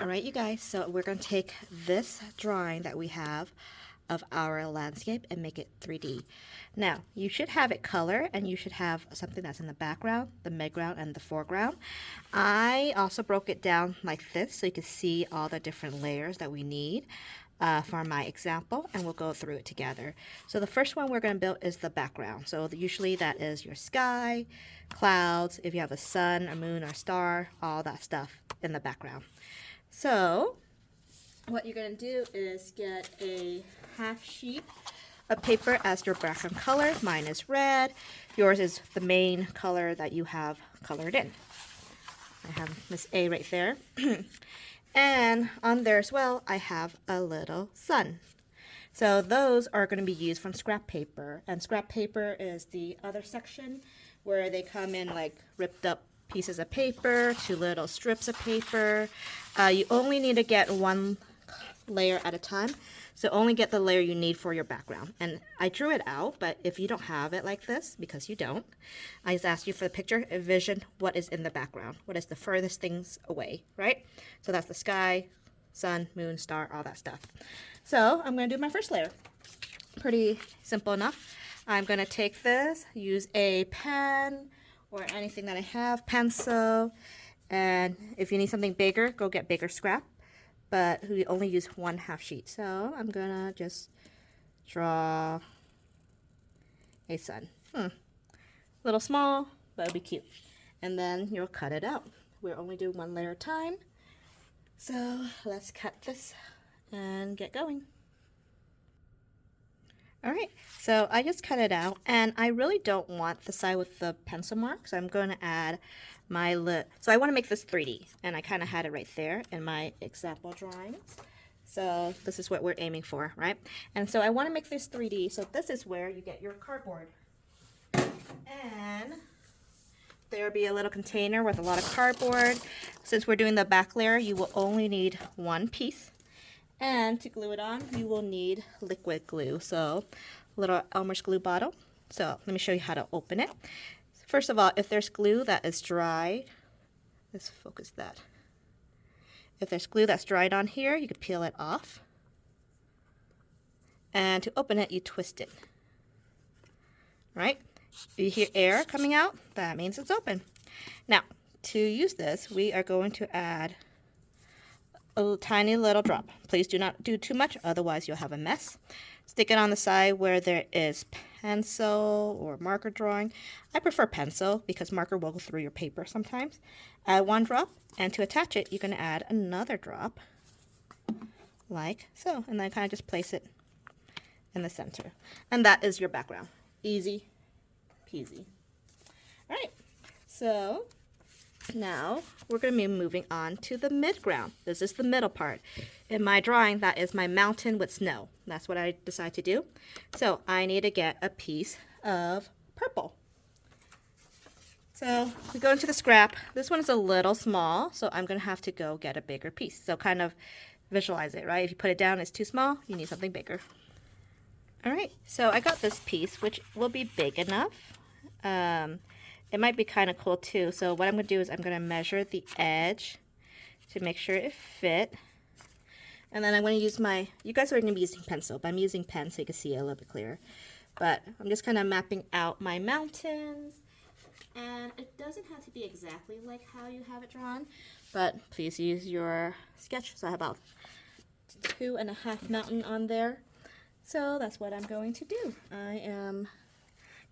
Alright, you guys, so we're going to take this drawing that we have of our landscape and make it 3D. Now, you should have it color and you should have something that's in the background, the midground, and the foreground. I also broke it down like this so you can see all the different layers that we need for my example, and we'll go through it together. So the first one we're going to build is the background. So usually that is your sky, clouds, if you have a sun, a moon, or star, all that stuff in the background. So what you're going to do is get a half sheet of paper as your background color. Mine is red. Yours is the main color that you have colored in. I have Miss A right there. And on there as well, I have a little sun. So those are going to be used from scrap paper. And scrap paper is the other section where they come in like ripped up pieces of paper to little strips of paper. You only need to get one layer at a time, so only get the layer you need for your background. And I drew it out, but if you don't have it like this, because you don't, I just asked you for the picture, envision what is in the background, what is the furthest things away, right? So that's the sky, sun, moon, star, all that stuff. So I'm going to do my first layer. Pretty simple enough. I'm going to take this, use a pen or anything that I have, pencil, and if you need something bigger, go get bigger scrap, but we only use one half sheet. So I'm gonna just draw a sun. Little small, but it'll be cute. And then you'll cut it out. We'll only do one layer at a time. So let's cut this and get going. Alright, so I just cut it out, and I really don't want the side with the pencil mark, so I'm going to add my so I want to make this 3D, and I kind of had it right there in my example drawings. So this is what we're aiming for, right? And so I want to make this 3D, so this is where you get your cardboard. And there'll be a little container with a lot of cardboard. Since we're doing the back layer, you will only need one piece. And to glue it on, you will need liquid glue. So a little Elmer's glue bottle. So let me show you how to open it. First of all, if there's glue that is dry, let's focus that. If there's glue that's dried on here, you could peel it off. And to open it, you twist it. Right? If you hear air coming out, that means it's open. Now, to use this, we are going to add a tiny little drop. Please do not do too much, otherwise you'll have a mess. Stick it on the side where there is pencil or marker drawing. I prefer pencil because marker will go through your paper sometimes. Add one drop, and to attach it, you're going to add another drop, like so, and then kind of just place it in the center. And that is your background. Easy peasy. All right, so now we're going to be moving on to the midground. This is the middle part. In my drawing, that is my mountain with snow. That's what I decided to do. So I need to get a piece of purple. So we go into the scrap. This one is a little small, so I'm going to have to go get a bigger piece. So kind of visualize it, right? If you put it down, it's too small, you need something bigger. All right, so I got this piece, which will be big enough. It might be kind of cool too. So what I'm going to do is I'm going to measure the edge to make sure it fit. And then I'm going to use my, you guys are going to be using pencil, but I'm using pen so you can see it a little bit clearer. But I'm just kind of mapping out my mountains. And it doesn't have to be exactly like how you have it drawn, but please use your sketch. So I have about 2.5 mountain on there. So that's what I'm going to do. I am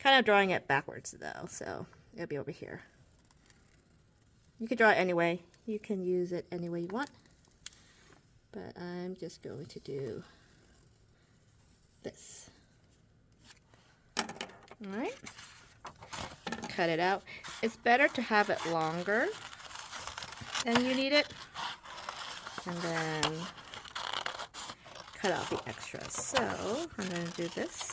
kind of drawing it backwards though, so it'll be over here. You can draw it anyway. You can use it any way you want. But I'm just going to do this. Alright. Cut it out. It's better to have it longer than you need it. And then cut out the extras. So I'm going to do this.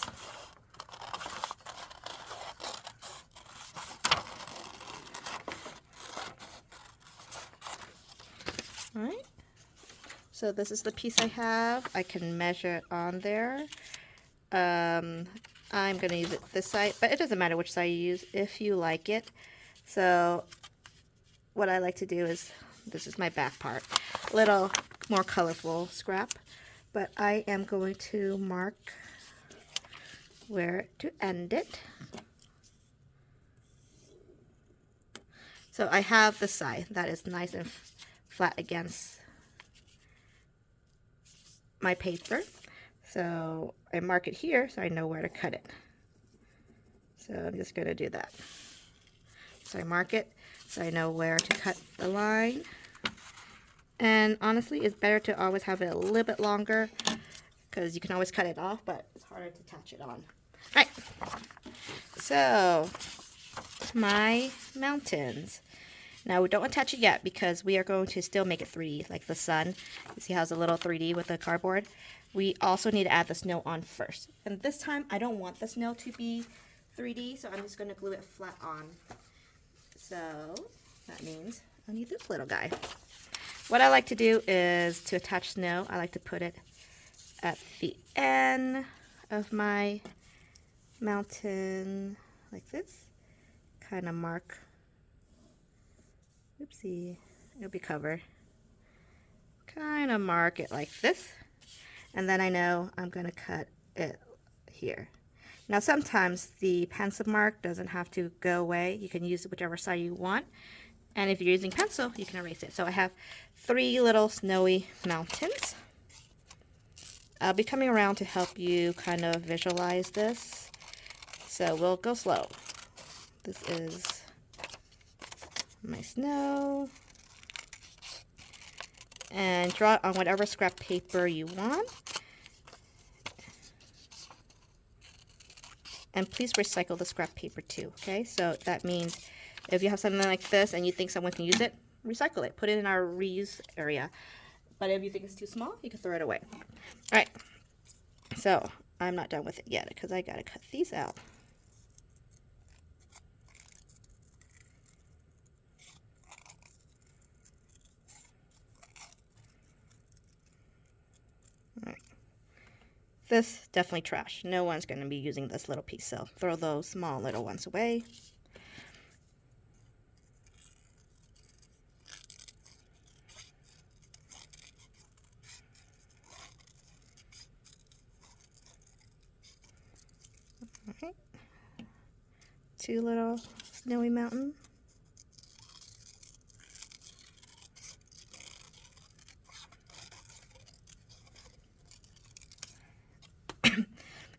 Alright, so this is the piece I have. I can measure it on there. I'm going to use it this side, but it doesn't matter which side you use if you like it. So what I like to do is, this is my back part. little more colorful scrap, but I am going to mark where to end it. So I have the side that is nice and flat against my paper. So I mark it here so I know where to cut it. So I'm just going to do that. So I mark it so I know where to cut the line. And honestly, it's better to always have it a little bit longer because you can always cut it off, but it's harder to attach it on. All right. So my mountains. Now we don't attach it yet because we are going to still make it 3D, like the sun. You see how it's a little 3D with the cardboard? We also need to add the snow on first. And this time I don't want the snow to be 3D, so I'm just going to glue it flat on. So that means I need this little guy. What I like to do is to attach snow, I like to put it at the end of my mountain like this. Kind of mark. Oopsie, it'll be covered. Kind of mark it like this. And then I know I'm going to cut it here. Now sometimes the pencil mark doesn't have to go away. You can use whichever side you want. And if you're using pencil, you can erase it. So I have 3 little snowy mountains. I'll be coming around to help you kind of visualize this. So we'll go slow. This is my snow. And draw it on whatever scrap paper you want. And please recycle the scrap paper too, okay? So that means if you have something like this and you think someone can use it, recycle it. Put it in our reuse area. But if you think it's too small, you can throw it away. All right. So I'm not done with it yet because I got to cut these out. All right. This definitely trash. No one's going to be using this little piece, so throw those small little ones away. Alright. 2 little snowy mountain.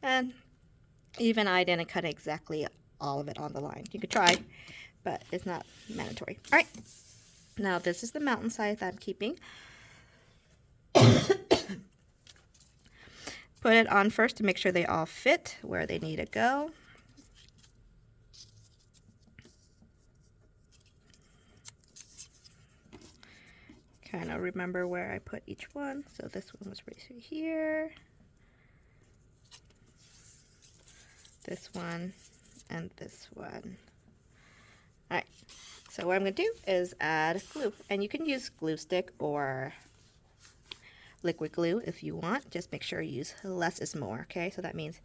And even I didn't cut exactly all of it on the line. You could try, but it's not mandatory. All right. Now this is the mountainside that I'm keeping. Put it on first to make sure they all fit where they need to go. Kind of remember where I put each one. So this one was right here. This one and this one. All right, so what I'm gonna do is add glue, and you can use glue stick or liquid glue if you want. Just make sure you use less is more, okay? So that means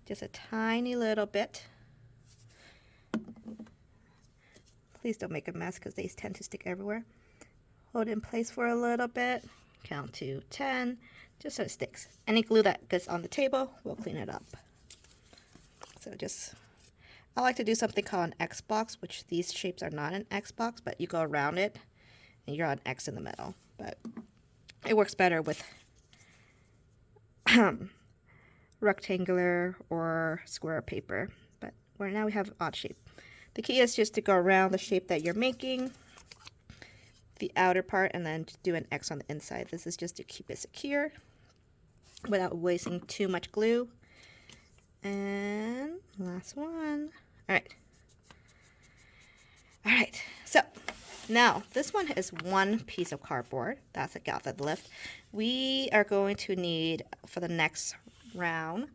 just a tiny little bit. Please don't make a mess because they tend to stick everywhere. Hold it in place for a little bit, count to 10, just so it sticks. Any glue that gets on the table, we'll clean it up. So just, I like to do something called an X box, which these shapes are not an X box, but you go around it and you're on X in the middle. But it works better with rectangular or square paper. But right now we have odd shape. The key is just to go around the shape that you're making, the outer part, and then do an X on the inside. This is just to keep it secure without wasting too much glue. And last one. All right, so now this one is 1 piece of cardboard. That's a gathered lift. We are going to need, for the next round,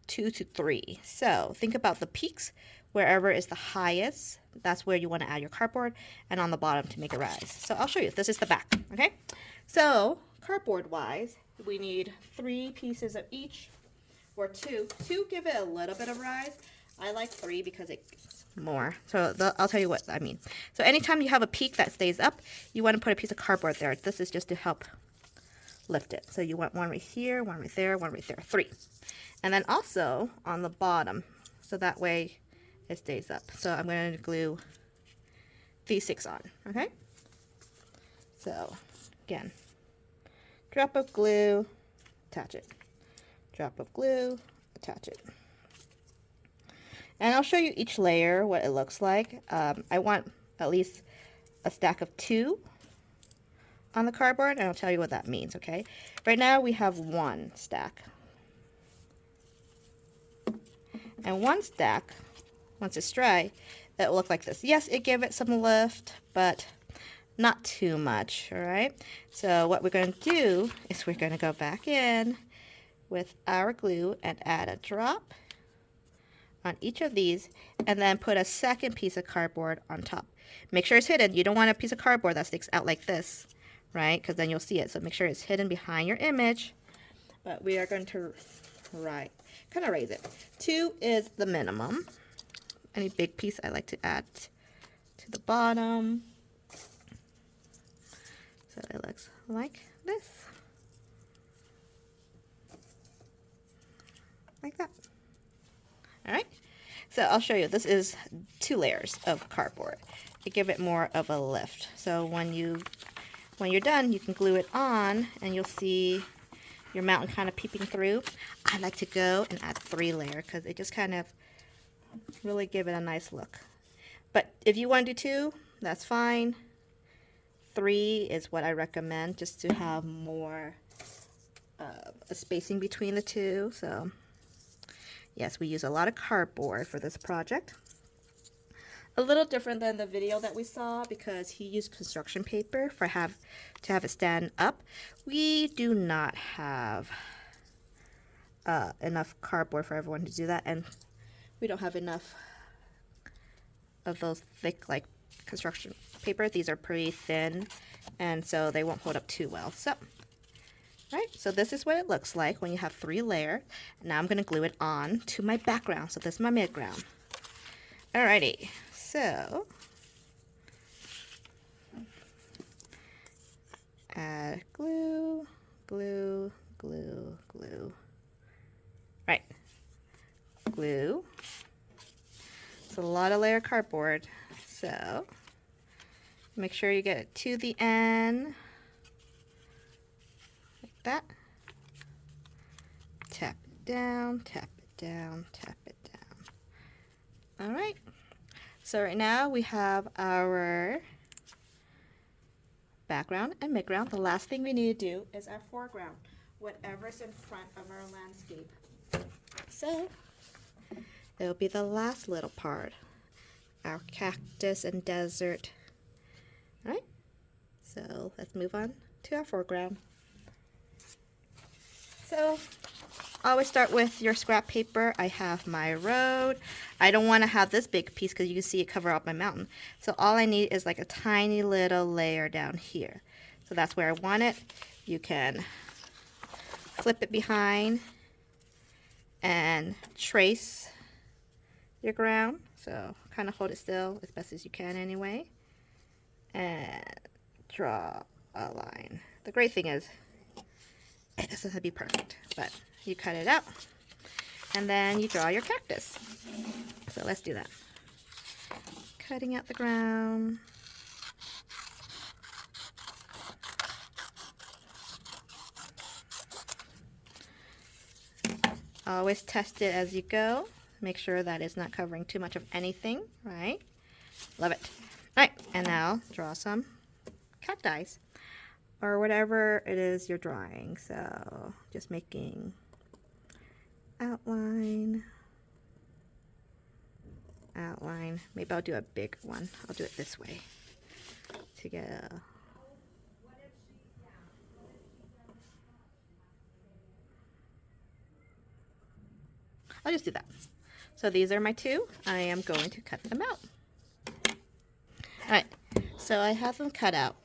2 to 3. So think about the peaks. Wherever is the highest, that's where you want to add your cardboard, and on the bottom to make it rise. So I'll show you. This is the back, okay? So cardboard wise, we need 3 pieces of each. Or 2. 2 give it a little bit of rise. I like 3 because it's more. So I'll tell you what I mean. So anytime you have a peak that stays up, you want to put a piece of cardboard there. This is just to help lift it. So you want one right here, one right there, one right there. 3. And then also on the bottom, so that way it stays up. So I'm going to glue these 6 on, okay? So again, drop of glue, attach it. Drop of glue, attach it. And I'll show you each layer, what it looks like. I want at least a stack of 2 on the cardboard, and I'll tell you what that means, okay? Right now we have 1 stack. And 1 stack, once it's dry, it will look like this. Yes, it gave it some lift, but not too much, all right? So what we're going to do is we're going to go back in with our glue and add a drop on each of these, and then put a second piece of cardboard on top. Make sure it's hidden. You don't want a piece of cardboard that sticks out like this, right? Because then you'll see it. So make sure it's hidden behind your image. But we are going to kind of raise it. 2 is the minimum. Any big piece I like to add to the bottom. So it looks like this. Like that. All right, so I'll show you. This is 2 layers of cardboard to give it more of a lift. So when you're done, you can glue it on, and you'll see your mountain kind of peeping through. I like to go and add 3 layers because it just kind of really give it a nice look. But if you want to do 2, that's fine. 3 is what I recommend, just to have more a spacing between the 2. So. Yes, we use a lot of cardboard for this project. A little different than the video that we saw because he used construction paper to have it stand up. We do not have enough cardboard for everyone to do that, and we don't have enough of those thick like construction paper. These are pretty thin, and so they won't hold up too well. So. Right, so this is what it looks like when you have 3 layers. Now I'm going to glue it on to my background. So this is my midground. Alrighty, so add glue, glue, glue, glue. Right, glue. It's a lot of layer cardboard, so make sure you get it to the end. That. Tap it down, tap it down, tap it down. All right. So right now we have our background and midground. The last thing we need to do is our foreground, whatever's in front of our landscape. So it'll be the last little part, our cactus and desert. All right. So let's move on to our foreground. So always start with your scrap paper. I have my road. I don't want to have this big piece because you can see it cover up my mountain. So all I need is like a tiny little layer down here. So that's where I want it. You can flip it behind and trace your ground. So kind of hold it still as best as you can anyway. And draw a line. The great thing is it doesn't have to be perfect, but you cut it out, and then you draw your cactus. So let's do that. Cutting out the ground. Always test it as you go. Make sure that it's not covering too much of anything, right? Love it. All right, and now draw some cacti or whatever it is you're drawing. So just making outline. Maybe I'll do a big one. I'll do it this way to get a... I'll just do that. So these are my 2. I am going to cut them out. Alright, so I have them cut out.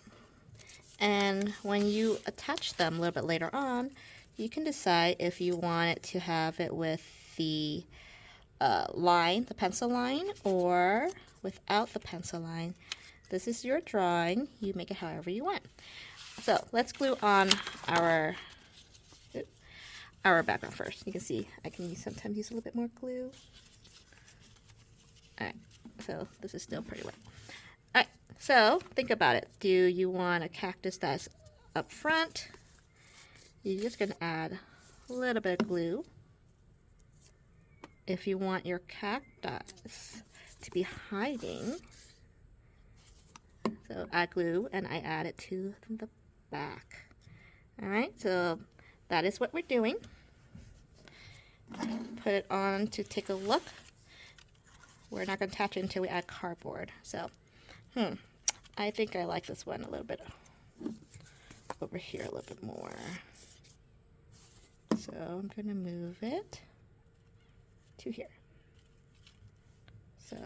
And when you attach them a little bit later on, you can decide if you want it to have it with the line, the pencil line, or without the pencil line. This is your drawing. You make it however you want. So let's glue on our background first. You can see I can sometimes use a little bit more glue. Alright, so this is still pretty wet. Alright, so think about it. Do you want a cactus that's up front? You're just going to add a little bit of glue. If you want your cactus to be hiding, so add glue, and I add it to the back. Alright, so that is what we're doing. Put it on to take a look. We're not going to attach it until we add cardboard. So, I think I like this one a little bit over here a little bit more. So I'm going to move it to here. So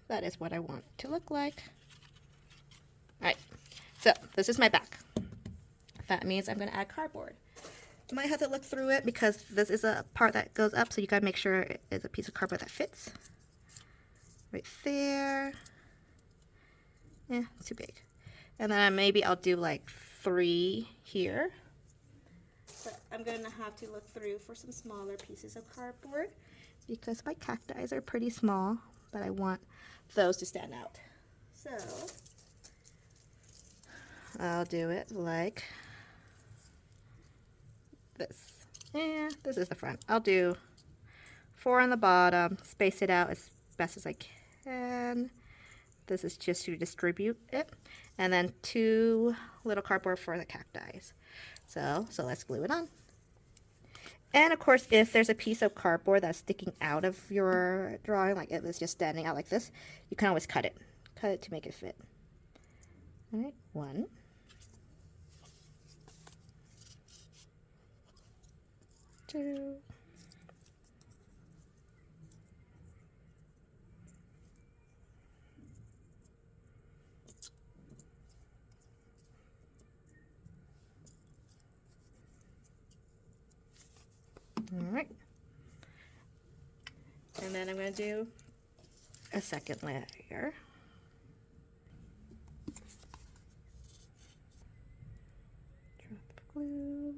that is what I want it to look like. Alright, so this is my back. That means I'm going to add cardboard. You might have to look through it because this is a part that goes up, so you got to make sure it is a piece of cardboard that fits. Right there. Yeah, it's too big. And then maybe I'll do like 3 here. But I'm going to have to look through for some smaller pieces of cardboard because my cacti are pretty small, but I want those to stand out. So I'll do it like this. Yeah, this is the front. I'll do 4 on the bottom, space it out as best as I can. This is just to distribute it. And then 2 little cardboard for the cacti. So let's glue it on. And of course, if there's a piece of cardboard that's sticking out of your drawing, like it was just standing out like this, you can always cut it. Cut it to make it fit. All right, 1. 2. All right. And then I'm going to do a second layer. Drop of glue.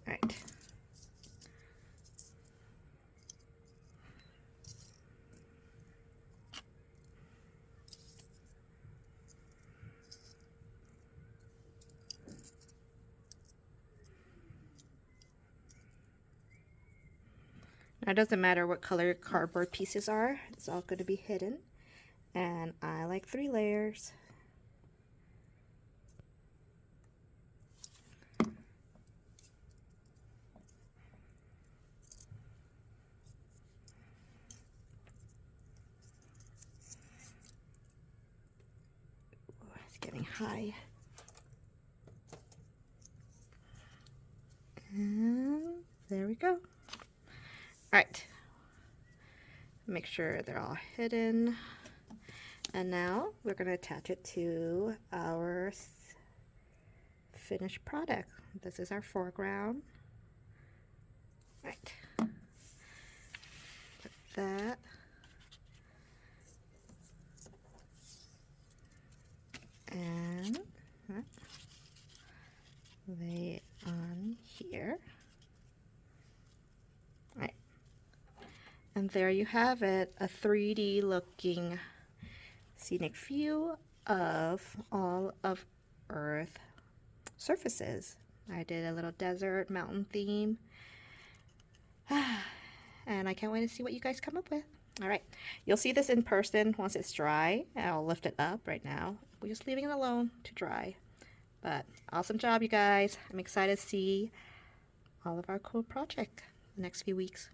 All right. Now it doesn't matter what color your cardboard pieces are, it's all going to be hidden. And I like 3 layers. Ooh, it's getting high. And there we go. Alright, make sure they're all hidden. And now we're going to attach it to our finished product. This is our foreground. Right. Put that. And lay it on here. Right. And there you have it, a 3D looking scenic view of all of Earth surfaces. I did a little desert mountain theme. And I can't wait to see what you guys come up with. Alright, you'll see this in person once it's dry. I'll lift it up right now. We're just leaving it alone to dry. But awesome job, you guys. I'm excited to see all of our cool project the next few weeks.